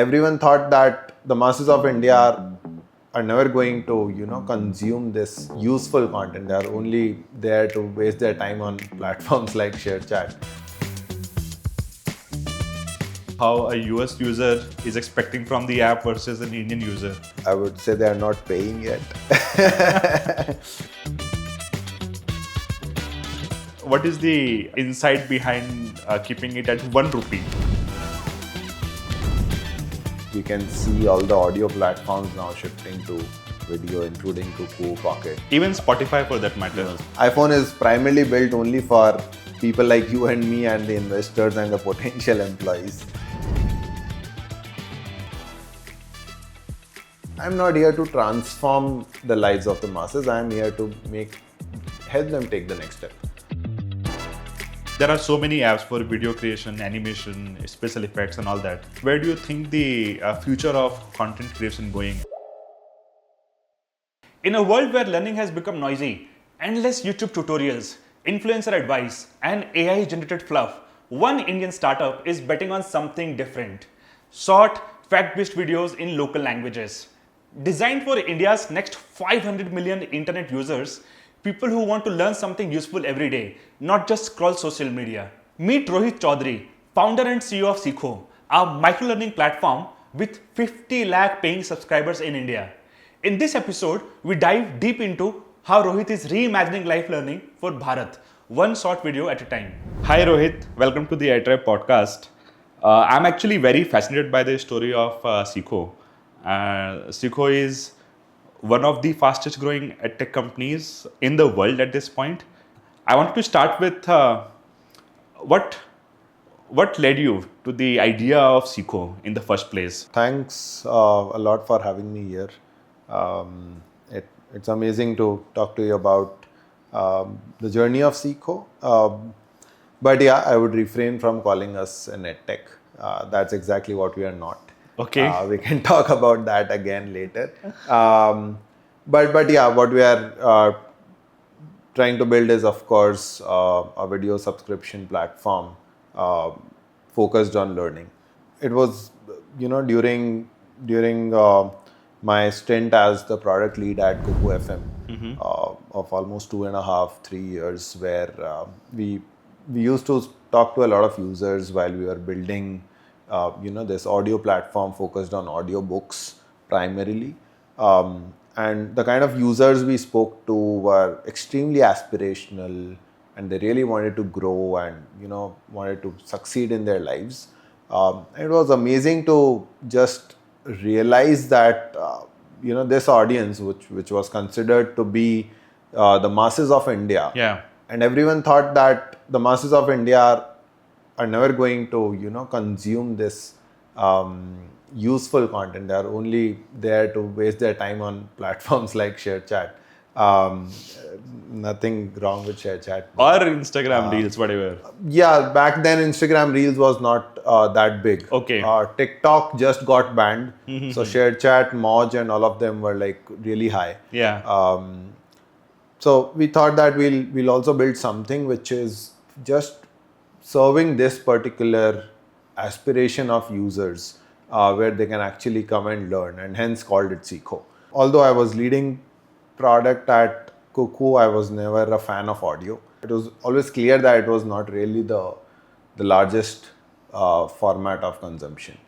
Everyone thought that the masses of India are never going to, consume this useful content. They are only there to waste their time on platforms like ShareChat. How a US user is expecting from the app versus an Indian user? I would say they are not paying yet. What is the insight behind keeping it at 1 rupee? You can see all the audio platforms now shifting to video, including Kuku, Pocket. Even Spotify for that matter. iPhone is primarily built only for people like you and me and the investors and the potential employees. I'm not here to transform the lives of the masses. I'm here to help them take the next step. There are so many apps for video creation, animation, special effects and all that. Where do you think the future of content creation going? In a world where learning has become noisy, endless YouTube tutorials, influencer advice and AI-generated fluff, one Indian startup is betting on something different. Short, fact-based videos in local languages. Designed for India's next 500 million internet users, people who want to learn something useful every day, not just scroll social media. Meet Rohit Choudhary, founder and CEO of Seekho, a micro-learning platform with 50 lakh paying subscribers in India. In this episode, we dive deep into how Rohit is reimagining life learning for Bharat, one short video at a time. Hi Rohit, welcome to the Airtribe Podcast. I'm actually very fascinated by the story of Seekho. Seekho is one of the fastest growing EdTech companies in the world at this point. I wanted to start with what led you to the idea of Seekho in the first place? Thanks a lot for having me here. It's amazing to talk to you about the journey of Seekho. But yeah, I would refrain from calling us an EdTech. That's exactly what we are not. Okay. We can talk about that again later. But yeah, what we are trying to build is, of course, a video subscription platform focused on learning. It was, during my stint as the product lead at Kuku FM of almost 2.5-3 years, where we used to talk to a lot of users while we were building this audio platform focused on audiobooks primarily. And the kind of users we spoke to were extremely aspirational, and they really wanted to grow and, wanted to succeed in their lives. It was amazing to just realize that, this audience, which was considered to be the masses of India. Yeah. And everyone thought that the masses of India are never going to, consume this useful content. They are only there to waste their time on platforms like ShareChat. Nothing wrong with ShareChat. Or Instagram Reels, whatever. Yeah, back then Instagram Reels was not that big. Okay. TikTok just got banned. So ShareChat, Moj and all of them were like really high. Yeah. So we thought that we'll also build something which is just serving this particular aspiration of users, where they can actually come and learn, and hence called it Seekho. Although I was leading product at Kuku, I was never a fan of audio. It was always clear that it was not really the largest format of consumption,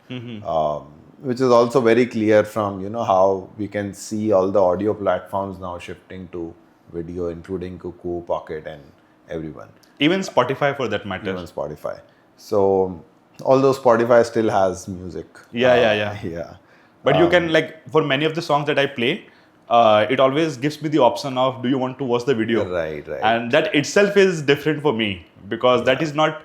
which is also very clear from how we can see all the audio platforms now shifting to video, including Kuku, Pocket, and everyone. Even Spotify for that matter. Even Spotify. So, although Spotify still has music. Yeah. But you can, like, for many of the songs that I play, it always gives me the option of, do you want to watch the video? Right. And that itself is different for me, because that is not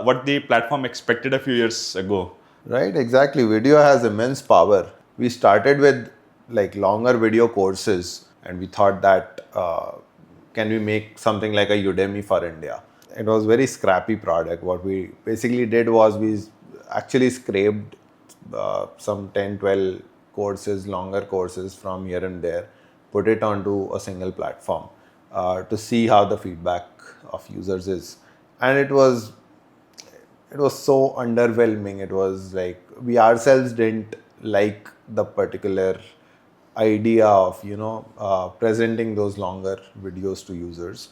what the platform expected a few years ago. Right, exactly. Video has immense power. We started with like longer video courses, and we thought that can we make something like a Udemy for India? It was very scrappy product. What we basically did was we actually scraped some 10-12 courses, longer courses from here and there, put it onto a single platform to see how the feedback of users is. And it was it was so underwhelming. It was like we ourselves didn't like the particular idea of presenting those longer videos to users,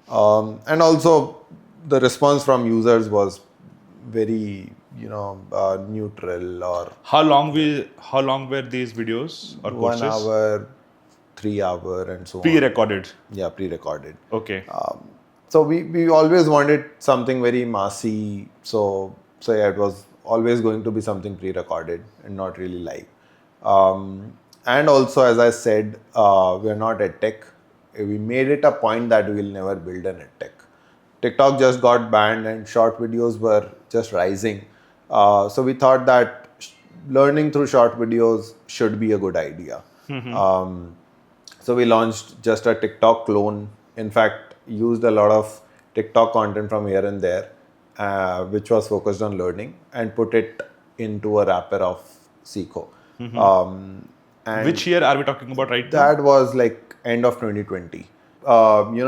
and also the response from users was very neutral, or How long were these videos or 1 courses? hour, 3 hour, and so on. Pre-recorded. Yeah, pre-recorded. Okay. So we always wanted something very massy. So yeah, it was always going to be something pre-recorded and not really live. And also, as I said, we're not EdTech. We made it a point that we will never build an EdTech. TikTok just got banned and short videos were just rising. So we thought that learning through short videos should be a good idea. So we launched just a TikTok clone. In fact, used a lot of TikTok content from here and there, which was focused on learning, and put it into a wrapper of Seekho. And Which year are we talking about right now? that was like end of 2020.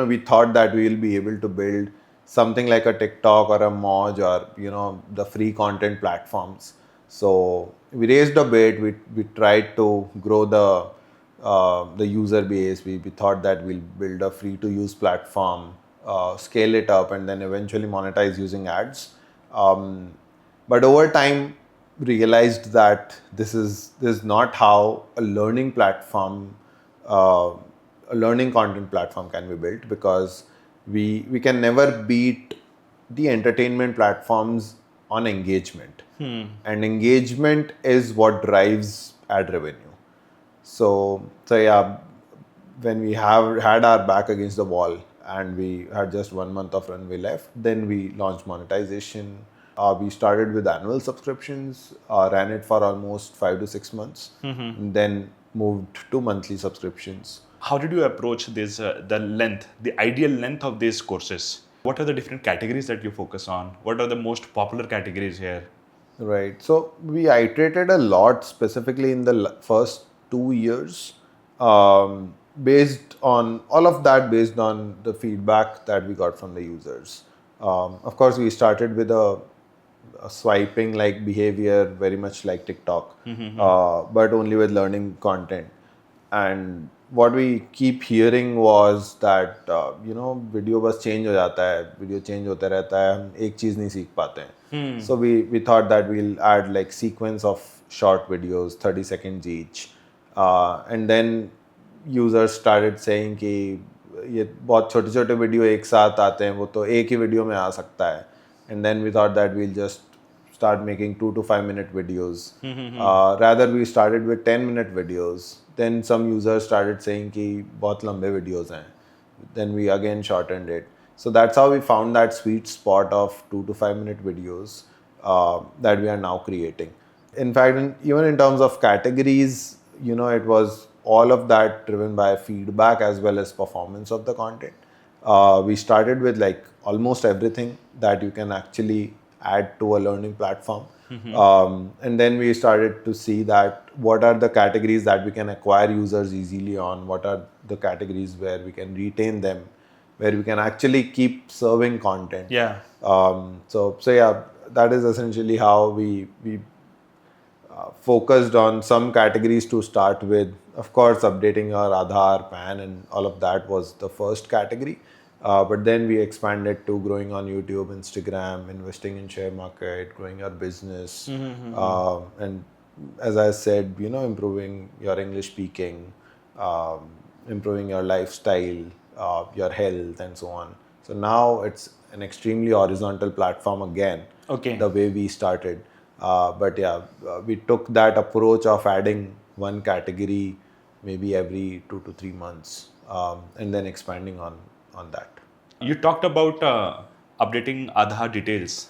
We thought that we will be able to build something like a TikTok or a Moj, or the free content platforms. So we raised a bit. We tried to grow the user base. We thought that we'll build a free to use platform, scale it up, and then eventually monetize using ads. But over time, realized that this is not how a learning platform, a learning content platform can be built, because we can never beat the entertainment platforms on engagement, and engagement is what drives ad revenue. So yeah, when we have had our back against the wall and we had just 1 month of runway left, then we launched monetization. We started with annual subscriptions, ran it for almost 5 to 6 months, then moved to monthly subscriptions. How did you approach this, the ideal length of these courses? What are the different categories that you focus on? What are the most popular categories here? Right. So we iterated a lot, specifically in the first 2 years, based on all of that, based on the feedback that we got from the users. Of course, we started with a swiping like behavior, very much like TikTok, but only with learning content. And what we keep hearing was that video बस change हो जाता है, video change होता रहता है, हम एक चीज़ नहीं सीख पाते हैं. So we thought that we'll add like sequence of short videos, 30 seconds each, and then users started saying कि ये बहुत छोटे छोटे वीडियो एक साथ आते हैं, वो तो एक ही वीडियो में आ सकता है. And then we thought that we'll just start making 2 to 5 minute videos. Rather, we started with 10-minute videos. Then some users started saying कि बहुत लंबे videos हैं. Then we again shortened it. So that's how we found that sweet spot of 2 to 5 minute videos that we are now creating. In fact, even in terms of categories, it was all of that driven by feedback as well as performance of the content. We started with like almost everything that you can actually add to a learning platform. And then we started to see that what are the categories that we can acquire users easily on, what are the categories where we can retain them, where we can actually keep serving content. Yeah. So yeah, that is essentially how we focused on some categories to start with. Of course, updating our Aadhaar, PAN, and all of that was the first category. But then we expanded to growing on YouTube, Instagram, investing in share market, growing our business, and as I said, improving your English speaking, improving your lifestyle, your health, and so on. So now it's an extremely horizontal platform again. Okay. The way we started. But yeah, we took that approach of adding one category maybe every 2 to 3 months, and then expanding on that. You talked about updating Aadhaar details,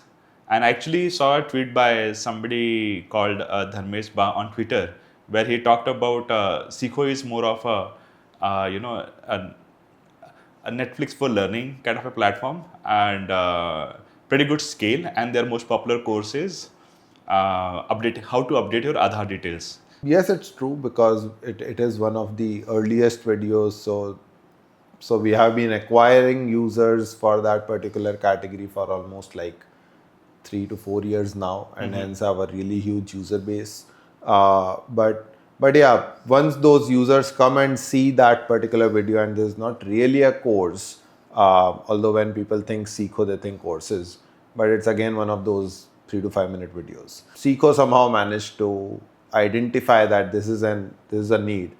and I actually saw a tweet by somebody called Dharmesh Ba on Twitter, where he talked about Seekho is more of a Netflix for learning kind of a platform, and pretty good scale, and their most popular course is update how to update your Aadhaar details. Yes, it's true, because it is one of the earliest videos. So we have been acquiring users for that particular category for almost like 3 to 4 years now, and hence have a really huge user base. But yeah, once those users come and see that particular video, and there's not really a course, although when people think Seekho, they think courses, but it's again one of those 3 to 5 minute videos. Seekho somehow managed to identify that this is a need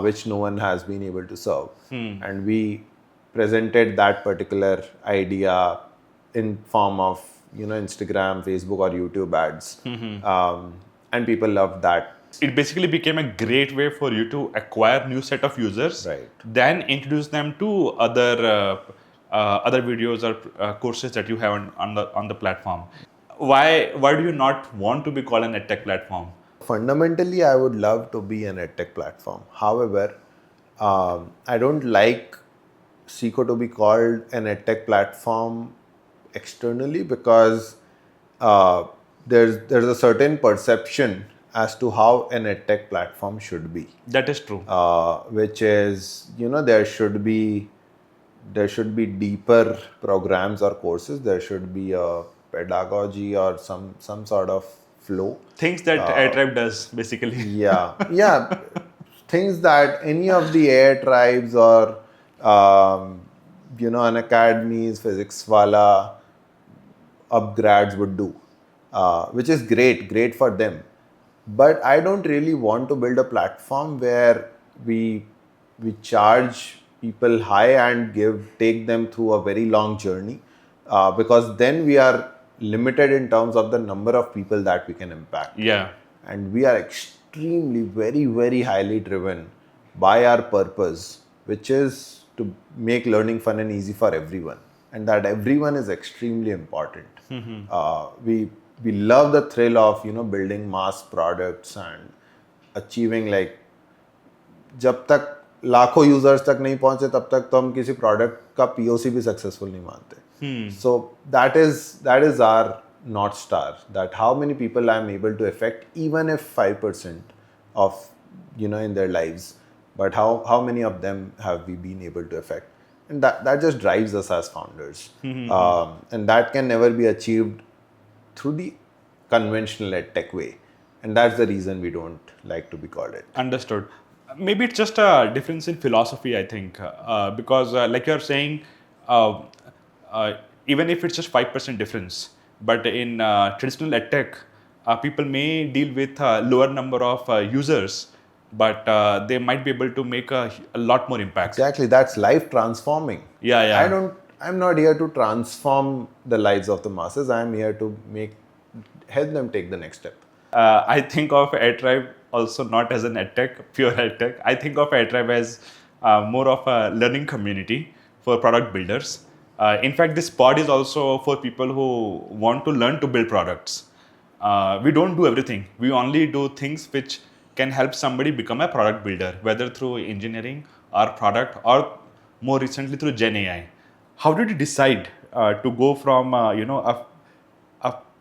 which no one has been able to serve, and we presented that particular idea in form of Instagram, Facebook, or YouTube ads, and people loved that. It basically became a great way for you to acquire new set of users, Right. then introduce them to other videos or courses that you have on the platform. Why do you not want to be called an EdTech platform? Fundamentally, I would love to be an EdTech platform. However, I don't like Seekho to be called an EdTech platform externally, because there's a certain perception as to how an EdTech platform should be, That is true. which is there should be deeper programs or courses. There should be a pedagogy or some sort of flow. Things that Airtribe does, basically. Yeah, things that any of the Airtribes or an academies, physics wala upgrads would do, which is great for them. But I don't really want to build a platform where we charge people high and take them through a very long journey, because then we are limited in terms of the number of people that we can impact. Yeah. And we are extremely, very, very highly driven by our purpose, which is to make learning fun and easy for everyone. And that everyone is extremely important. We love the thrill of building mass products and achieving, like, जब तक लाखों users तक नहीं पहुंचे तब तक तो हम किसी प्रोडक्ट का POC भी सक्सेसफुल नहीं मानते. So that is our North Star, that how many people I'm able to affect, even if 5% of in their lives, but how many of them have we been able to affect, and that just drives us as founders. And that can never be achieved through the conventional EdTech way, and that's the reason we don't like to be called it. Understood. Maybe it's just a difference in philosophy, I think, because like you're saying, even if it's just 5% difference, but in traditional EdTech, people may deal with a lower number of users, but they might be able to make a lot more impact. Exactly, that's life transforming. Yeah. I'm not here to transform the lives of the masses. I'm here to help them take the next step. I think of Airtribe also not as an EdTech, pure EdTech. I think of Airtribe as more of a learning community for product builders. In fact, this pod is also for people who want to learn to build products. We don't do everything. We only do things which can help somebody become a product builder, whether through engineering or product, or more recently through Gen AI. How did you decide to go from a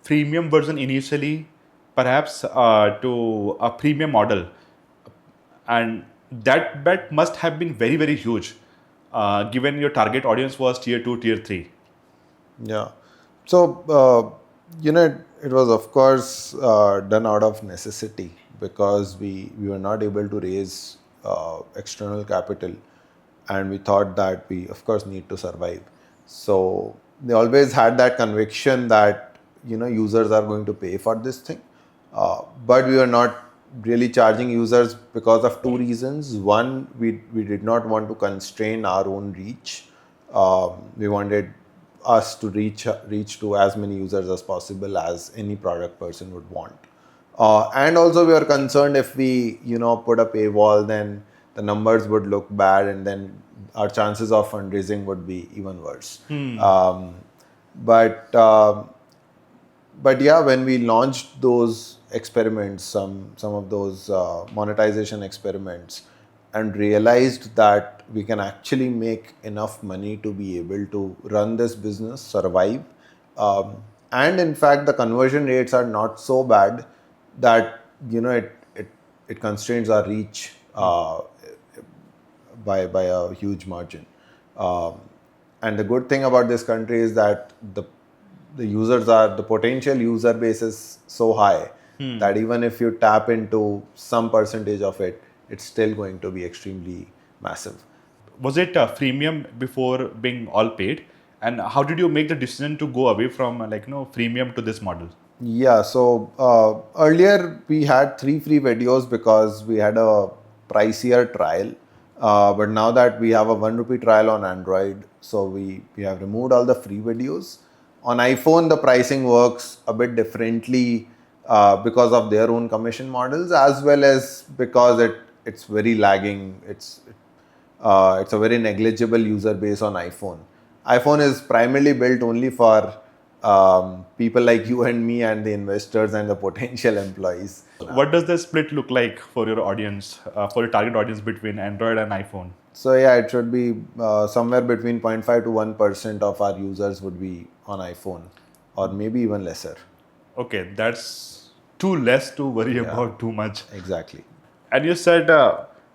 freemium version initially, perhaps to a premium model? And that bet must have been very, very huge, given your target audience was tier 2, tier 3. Yeah. So, it was, of course, done out of necessity, because we were not able to raise external capital, and we thought that we, of course, need to survive. So they always had that conviction that users are going to pay for this thing, but we were not really charging users because of two reasons. One, we did not want to constrain our own reach. We wanted us to reach to as many users as possible as any product person would want. And also we were concerned if we put a paywall, then the numbers would look bad, and then our chances of fundraising would be even worse. But yeah, when we launched those experiments, some of those monetization experiments, and realized that we can actually make enough money to be able to run this business, survive, and in fact the conversion rates are not so bad that it constrains our reach by a huge margin. And the good thing about this country is that the potential user base is so high that even if you tap into some percentage of it, it's still going to be extremely massive. Was it freemium before being all paid? And how did you make the decision to go away from freemium to this model? Yeah, so earlier we had 3 free videos because we had a pricier trial. But now that we have a 1 rupee trial on Android, so we have removed all the free videos. On iPhone, the pricing works a bit differently because of their own commission models, as well as because it's very lagging. It's a very negligible user base on iPhone. iPhone is primarily built only for people like you and me and the investors and the potential employees. What does the split look like for your audience, for your target audience between Android and iPhone? So yeah, it should be somewhere between 0.5 to 1% of our users would be on iPhone, or maybe even lesser. Okay, that's too less to worry about too much. Exactly. And you said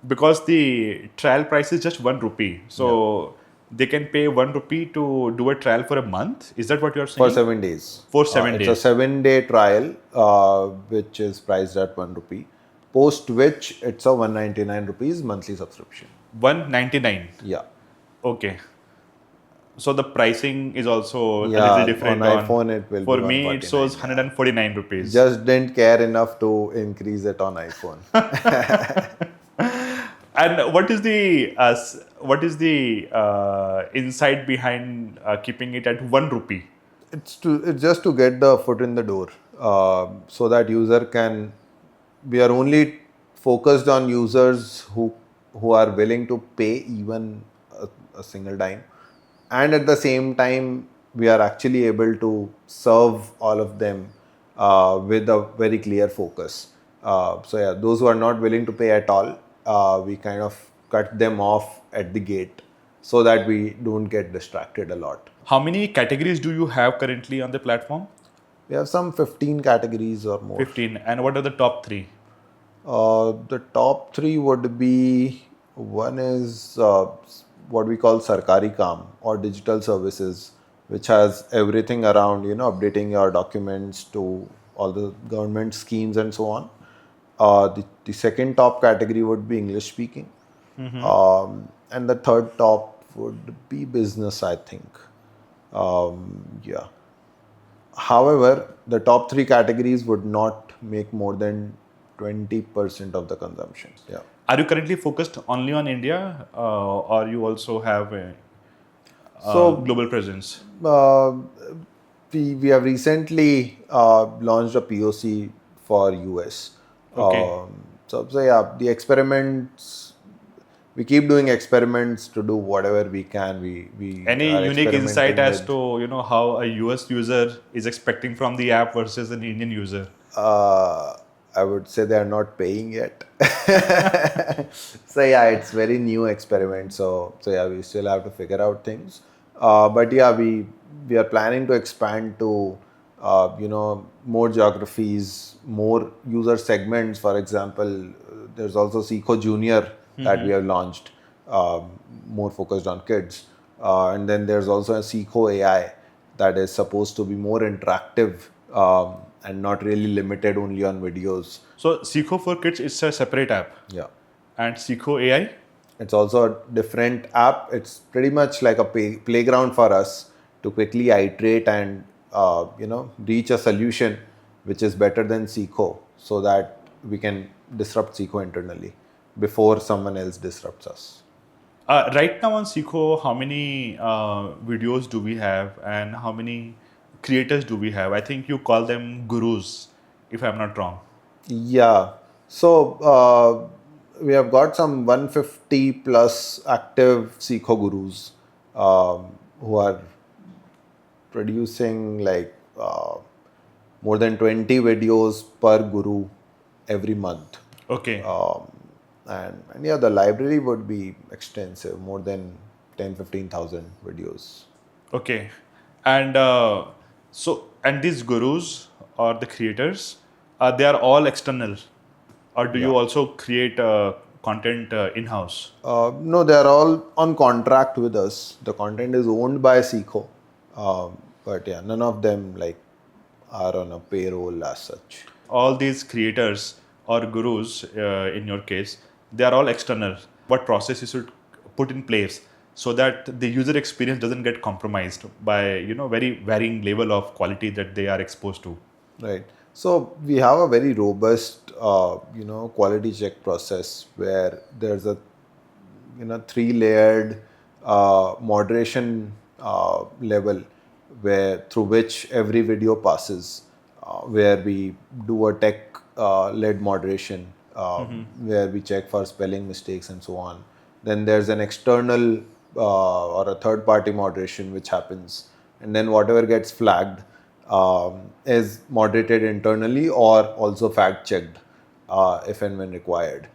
because the trial price is just 1 rupee, so they can pay 1 rupee to do a trial for a month. Is that what you're saying? For 7 days. For 7 It's days. a 7-day trial, which is priced at 1 rupee. Post which it's a 199 rupees monthly subscription. 199. Yeah. Okay. So the pricing is also a Yeah, little different. on iPhone it will For be me, it shows 149, 149 rupees. Just didn't care enough to increase it on iPhone. And what is the insight behind keeping it at 1 rupee? It's just to get the foot in the door, so that user can. We are only focused on users who are willing to pay even a single dime, and at the same time we are actually able to serve all of them with a very clear focus. So yeah, those who are not willing to pay at all, we kind of cut them off at the gate so that we don't get distracted a lot. How many categories do you have currently on the platform? We have some 15 categories or more. 15. And what are the top 3? The top 3 would be, one is what we call Sarkari Kaam or digital services, which has everything around, updating your documents to all the government schemes and so on. The second top category would be English speaking. And the third top would be business, I think. Yeah. However, the top 3 categories would not make more than 20% of the consumption. Yeah. Are you currently focused only on India, or you also have a global presence? We have recently launched a POC for US. Okay. So yeah, the experiments. We keep doing experiments to do whatever we can. We Any are unique insight experimenting as with- to how a US user is expecting from the app versus an Indian user? I would say they are not paying yet. So yeah, it's very new experiment. So yeah, we still have to figure out things. But yeah, we are planning to expand to more geographies, more user segments. For example, there's also Seekho Jr. that we have launched, more focused on kids. And then there's also a Seekho AI that is supposed to be more interactive and not really limited only on videos. So Seekho for Kids is a separate app. Yeah. And Seekho AI? It's also a different app. It's pretty much like a playground for us to quickly iterate and reach a solution which is better than Seekho, so that we can disrupt Seekho internally before someone else disrupts us. Right now on Seekho, how many videos do we have and how many creators do we have? I think you call them gurus, if I'm not wrong. Yeah. So we have got some 150 plus active Seekho gurus who are producing more than 20 videos per guru every month. Okay. And yeah, the library would be extensive, more than 10-15,000 videos. Okay. And and these gurus or the creators, they are all external, or do you also create content in-house? No, they are all on contract with us. The content is owned by Seekho, but yeah, none of them like are on a payroll as such. All these creators or gurus, in your case, they are all external. What process you should put in place so that the user experience doesn't get compromised by very varying level of quality that they are exposed to. Right. So we have a very robust, quality check process where there's a, three-layered moderation level where through which every video passes, where we do a tech-led moderation, where we check for spelling mistakes and so on. Then there's an external or a third-party moderation which happens, and then whatever gets flagged is moderated internally or also fact-checked if and when required.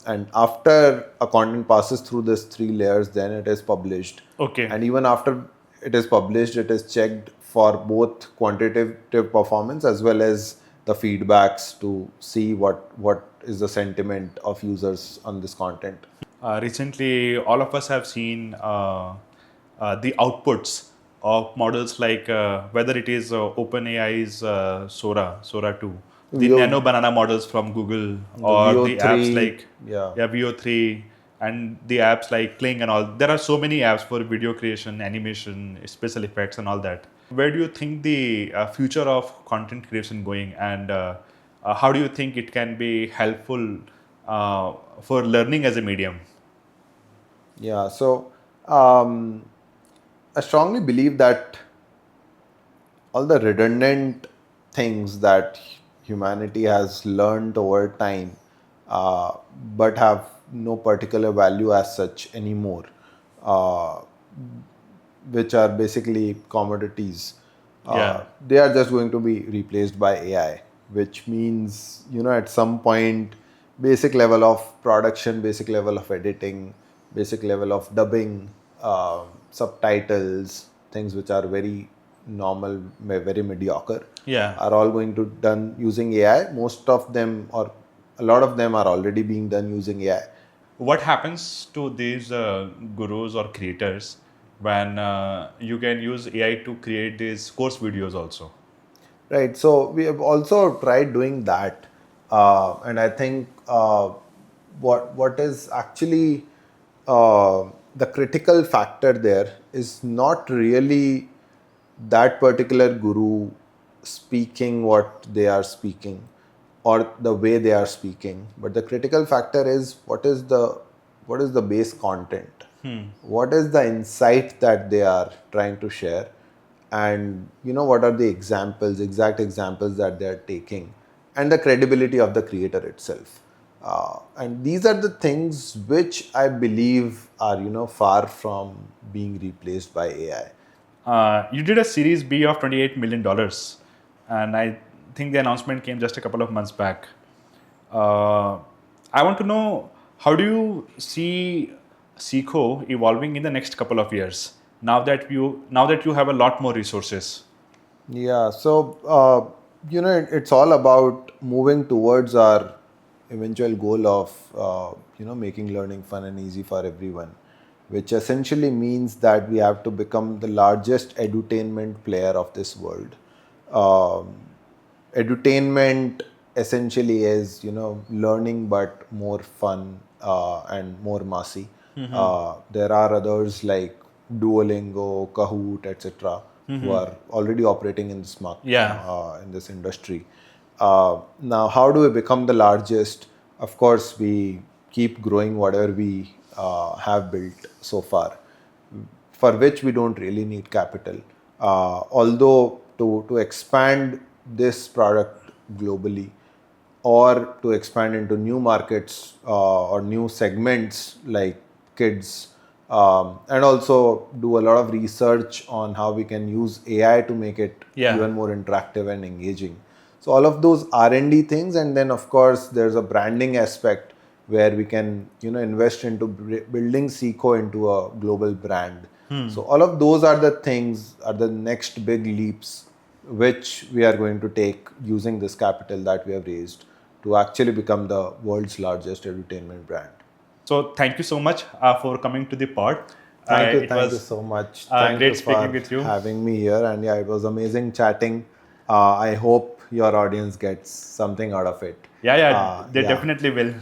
And after a content passes through these three layers, then it is published. Okay. And even after it is published, it is checked for both quantitative performance as well as the feedbacks to see what is the sentiment of users on this content. Recently, all of us have seen the outputs of models like whether it is OpenAI's Sora 2, the Veo- Nano Banana models from Google, or the apps VO3, like VO3, and the apps like Kling and all. There are so many apps for video creation, animation, special effects, and all that. Where do you think the future of content creation going, and how do you think it can be helpful for learning as a medium? Yeah, so I strongly believe that all the redundant things that humanity has learned over time, but have no particular value as such anymore, uh, which are basically commodities. Yeah. They are just going to be replaced by AI, which means, at some point, basic level of production, basic level of editing, basic level of dubbing, subtitles, things which are very normal, very mediocre, Yeah. are all going to done using AI. Most of them, or a lot of them, are already being done using AI. What happens to these gurus or creators when you can use AI to create these course videos also? Right. So we have also tried doing that, and I think what is actually the critical factor there is not really that particular guru speaking what they are speaking or the way they are speaking, but the critical factor is what is the base content, what is the insight that they are trying to share, and what are the exact examples that they are taking, and the credibility of the creator itself. And these are the things which I believe are far from being replaced by AI. You did a Series B of $28 million, and I think the announcement came just a couple of months back. I want to know, how do you see Seekho evolving in the next couple of years? Now that you have a lot more resources. Yeah, so it's all about moving towards our eventual goal of making learning fun and easy for everyone, which essentially means that we have to become the largest edutainment player of this world. Um, Edutainment essentially is learning but more fun and more massy. There are others like Duolingo, Kahoot, etc., who are already operating in this market, Yeah. in this industry. Now, how do we become the largest? Of course, we keep growing whatever we have built so far, for which we don't really need capital. Although to expand this product globally, or to expand into new markets or new segments like kids, and also do a lot of research on how we can use AI to make it Yeah. even more interactive and engaging. So all of those R&D things, and then of course there's a branding aspect where we can invest into building Seekho into a global brand. So all of those are the things, are the next big leaps which we are going to take using this capital that we have raised to actually become the world's largest entertainment brand. So thank you so much for coming to the pod. Thank It you was so much. Thank great you speaking for with you. having me here. And yeah, it was amazing chatting. I hope your audience gets something out of it. Yeah, they Yeah. definitely will.